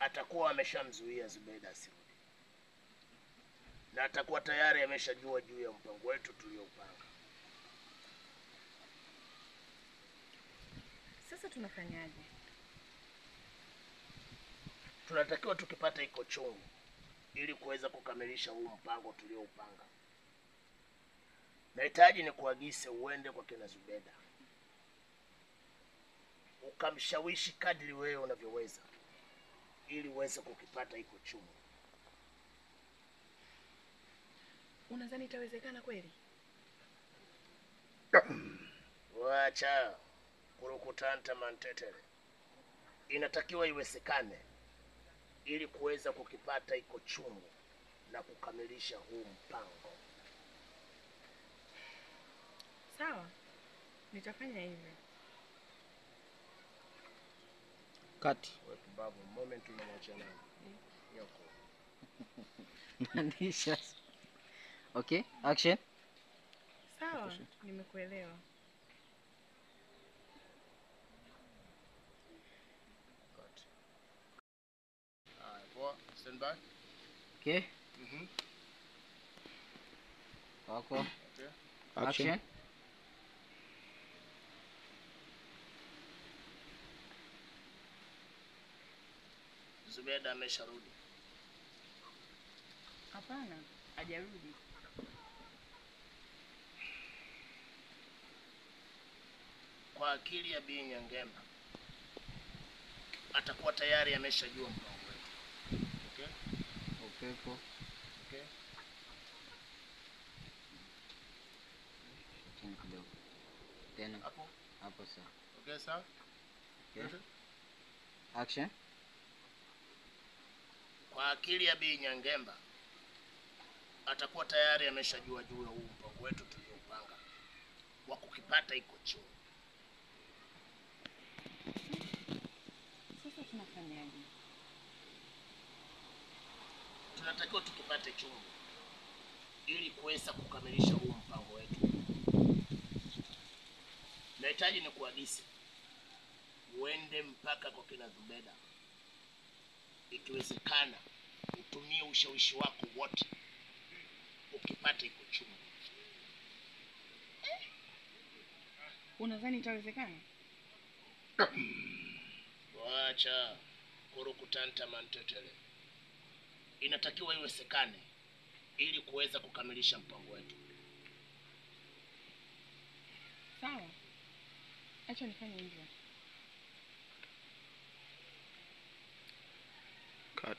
atakuwa ameshamzuia Zubeda asirudi, na atakuwa tayari ameshajua juu ya mpango wetu tulioupanga. Sasa tunafanyaje? Tunatakiwa tukipata iko chungu ili kuweza kukamilisha huu mpango tulioupanga. Nahitaji ni kuagise uende kwa kina Zubeda, ukamshawishi kadri wewe unavyoweza ili uweze kukipata iko chungu. Unadhani itawezekana kweli? Wacha kurukutanta mantetere. Inatakiwa iwezekane ili kuweza kukipata iko chungu na kukamilisha huu mpango. Sawa, nitafanya hivyo. Kati. Wewe babu, moment unamwacha nani? Yoko. Mandisha. Okay, action. Sawa, nimekuelewa. Cut. Poa, stand by. Okay. Mhm. Wako. Okay. Action. Zubeda amesharudi. Hapana, hajarudi. Kwa akili ya Bi Nyangemba atakuwa tayari ameshajua mpango wetu. Okay? Upepo. Okay. Chini kidogo. Tena. Hapo. Hapo sawa. Okay, sawa? Okay. Action. Kwa akili ya Bi Nyangemba atakuwa tayari ameshajua juu ya huu mpango wetu tulioupanga wa kukipata iko chungu. Sasa tunafanyaje? Tunatakiwa tukipate chungu ili kuweza kukamilisha huu mpango wetu. Nahitaji ni kuagise uende mpaka kwa kina Zubeda, ikiwezekana utumie ushawishi wako wote ukipata iko chungu. Unadhani itawezekana? Wacha kurukutanta mantetele. Inatakiwa iwezekane ili kuweza kukamilisha mpango wetu. Sawa. Acha nifanye hivyo. Cut.